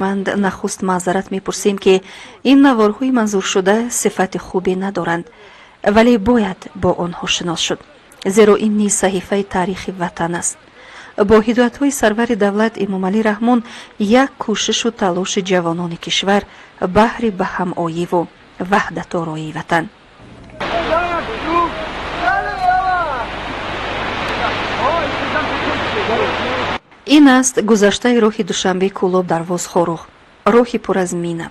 مند نخست معذرت میپرسیم که این نوارهای منظور شده صفت خوبی ندارند، ولی باید با آنها شناس شد، زیرا این نیز صحیفه تاریخ وطن است. با هدایت‌های سرور دولت امام علی رحمان یک کوشش و تلاش جوانان کشور بهر به همایی و وحدت آرایی وطن. این است گذشته راه دوشنبه کولاب درواز خاروخ، راهی پر از مینه،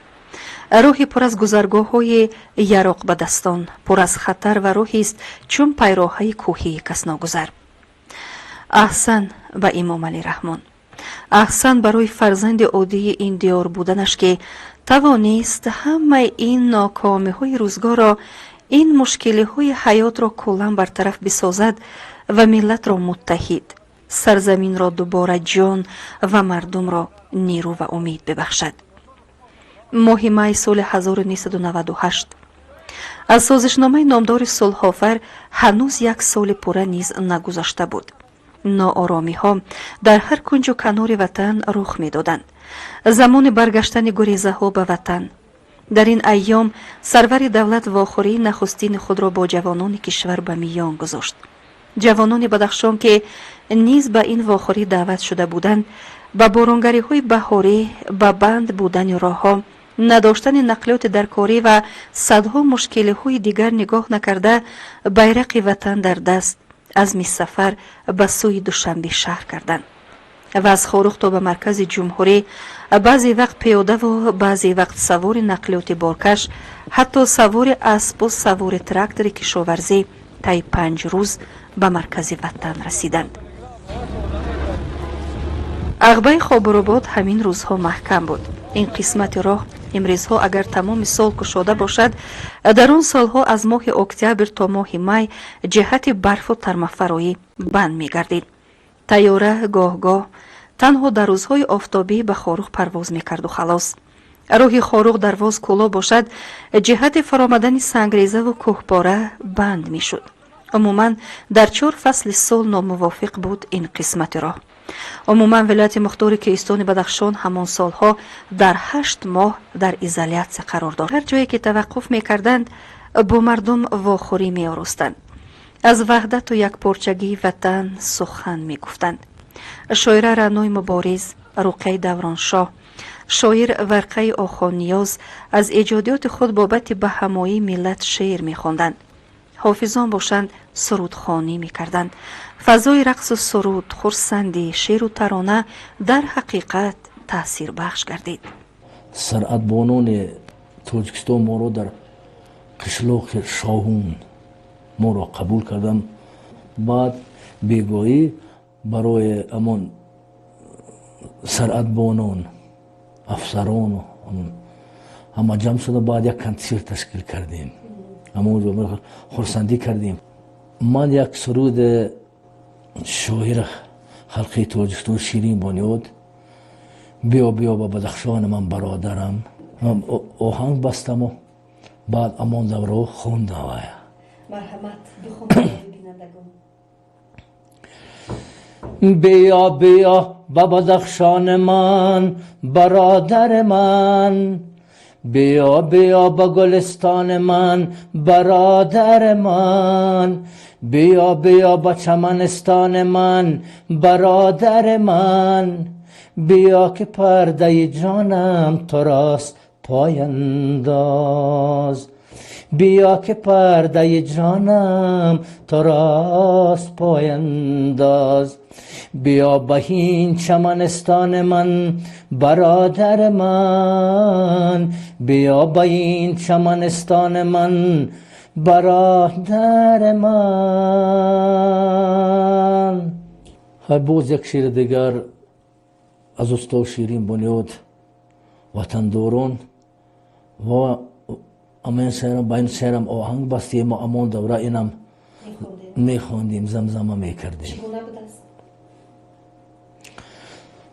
راهی پر از گذرگاه‌های یراق به دستان، پر از خطر و راهی است چون پیراهه کوهی کس ناگذر. احسن به امام علی رحمان، احسن برای فرزند عادی این دیار بودنش که توانست همه این ناکامی های روزگار را، این مشکلی های حیات را کلاً برطرف بسازد و ملت را متحد، سرزمین را دوباره جان و مردم را نیرو و امید ببخشد. ماه می سال 1998 از سازشنامه نامدار صلح آفر هنوز یک سال پوره نیز نگذشته بود. ناآرامی ها در هر کنج و کنار وطن رخ می دادند. زمان برگشتن گریزه ها به وطن. در این ایام سرور دولت واخوری نخستین خود را با جوانان کشور به میان گذاشت. جوانان بدخشان که نیز به این واخوری دعوت شده بودند، به بارانگری های بهاری، به بند بودن راه ها، نداشتن نقلیات در کاری و صدها مشکل های دیگر نگاه نکرده، بیرق وطن در دست از می سفر به سوی دوشنبه شهر کردند و از خاروخ تا به مرکز جمهوری، بعضی وقت پیاده و بعضی وقت سوار نقلیات بارکش، حتی سوار اسب و سوار تراکتور کشاورزی طی 5 روز به مرکز وطن رسیدند. عقبه خابرآباد همین روزها محکم بود. این قسمت راه امروزها اگر تمام سال گشاده باشد، در آن سالها از ماه اکتبر تا ماه می جهت برف و ترمفرایی بند می گردید. طیاره گاه تنها در روزهای آفتابی به خاروخ پرواز می کرد و خلاص. راه خاروخ درواز کولا باشد، جهت فرامدن سنگریزه و کوهپاره بند می شد. عموما در 4 فصل سال ناموافق بود این قسمت راه. عموما ولایت مختار کیستان بدخشان همان سالها در 8 ماه در ایزولیت قرار داشت. هر جایی که توقف می کردند با مردم واخوری می آرستند. از وحدت و یک پارچگی وطن سخن می گفتند. شاعر رعنای مبارز، رقیه دورانشاه، شاعر ورقه آخانیاز از ایجادیات خود بابت به همایی ملت شعر می خواندند. حافظان باشند سرودخوانی می کردند. فضای رقص و سرود، خرسندی، شعر و ترانه در حقیقت تأثیر بخش گردید. سرعت بانان تاجیکستان ما را در قشلاق شاهون ما را قبول کردم. بعد بیگاهی برای امان سرعت بانان افسران و همه جمع شده، بعد یک کنسرت تشکیل کردیم. اما خرسندی کردیم. من یک سرود شاعر خلقی تاجیکستان شیرین بانیاد، بیا بیا با بدخشان من برادرم، آهنگ بستم و بعد امان دورو خوندم. مرحمت بخوند بینندگان. بیا بیا با بدخشان من برادر من، بیا بیا با گلستان من برادر من، بیا بیا با چمنستان من برادر من، بیا که پرده جانم تو راست پاینداز، بیا که پرده جانم تو راست پاینداز، بیا به این چمنستان من برادر من، بیا به این چمنستان من برادر من. باز یک شعر دیگر از استاد شیرین بنیاد وطن دوران و امین سرم با این سرم آهنگ بستیم ما امان دوره اینم میخوندیم، زمزمه میکردیم.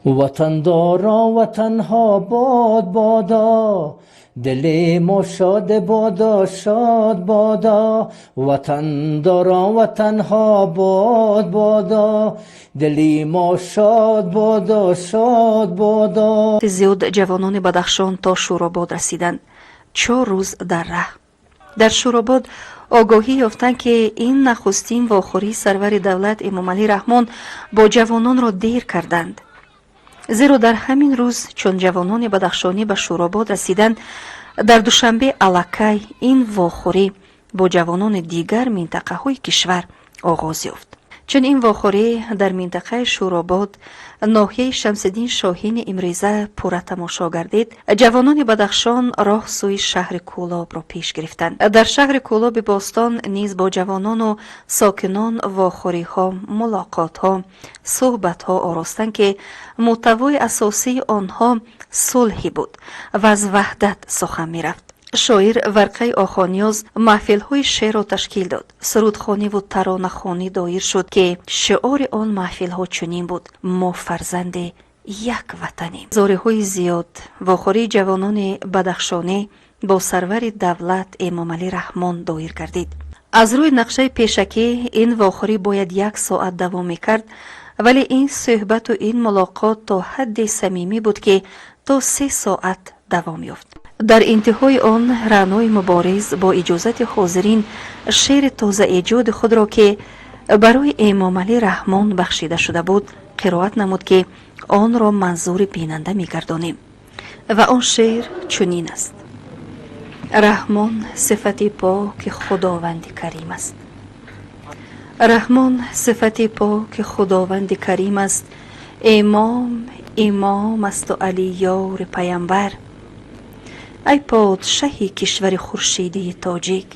وطندارا وطنها باد بادا، دل ما شاد بادا شاد بادا. وطندارا وطنها باد بادا، دل ما شاد بادا شاد بادا. زیاد جوانان بدخشان تا شوراباد رسیدند. 4 روز در ره. در شوراباد آگاهی یافتند که این نخستین واخوری سرور دولت امام علی رحمان با جوانان را دیر کردند. زیرا در همین روز چون جوانان بدخشانی به شوراباد رسیدند، در دوشنبه الکی این واخوری با جوانان دیگر منطقه های کشور آغاز یافت. چون این واخوری در منطقه شوراباد ناحیه شمس‌الدین شاهین امریزه پر تماشا گردید، جوانان بدخشان راه سوی شهر کولاب را پیش گرفتند. در شهر کولاب باستان نیز با جوانان و ساکنان واخوری ها، ملاقات ها، صحبت ها آراستند که محتوای اساسی آنها صلحی بود و از وحدت سخن می رفت. شاعر ورقه آخانیاز محفل های شعر را تشکیل داد. سرودخوانی و ترانه خوانی دایر شد که شعار آن محفل ها چنین بود: ما فرزند یک وطنیم. زاره های زیاد واخوری جوانان بدخشانی با سرور دولت امام علی رحمان دایر گردید. از روی نقشه پیشکی این واخوری باید 1 ساعت دوام میکرد، ولی این صحبت و این ملاقات تا حد صمیمی بود که تا 3 ساعت دوام یافت. در انتهای آن رعنای مبارز با اجازت حاضرین شعر تازه ایجاد خود را که برای امام علی رحمان بخشیده شده بود قرائت نمود که آن را منظور بیننده می‌گردانیم. و آن شعر چنین است: رحمان صفت پاک خداوند کریم است. رحمان صفت پاک خداوند کریم است. امام است و علی یار پیامبر. ای پادشاهی کشور خورشیدی تاجیک،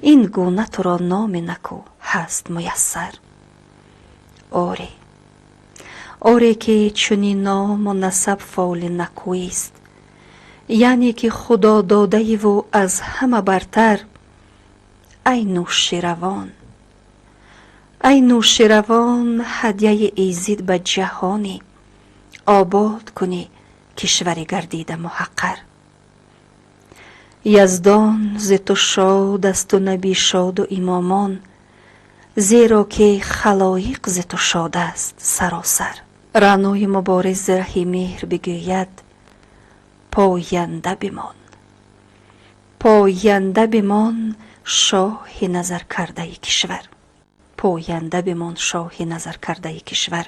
این گونه تو را نام نکو هست میسر. آری که چنین نام و نسب فال نکویی است، یعنی که خدا داده و از همه برتر. ای نوشیروان هدیه ایزید به جهانی، آباد کنی کشور گردیده محقر. یزدان ز تو شاد است و نبی شاد و امامان، زیرا که خلایق ز تو شاد است سراسر. رعنای مبارز رهی مهر بگوید: پاینده بمان شاه نظر کرده کشور.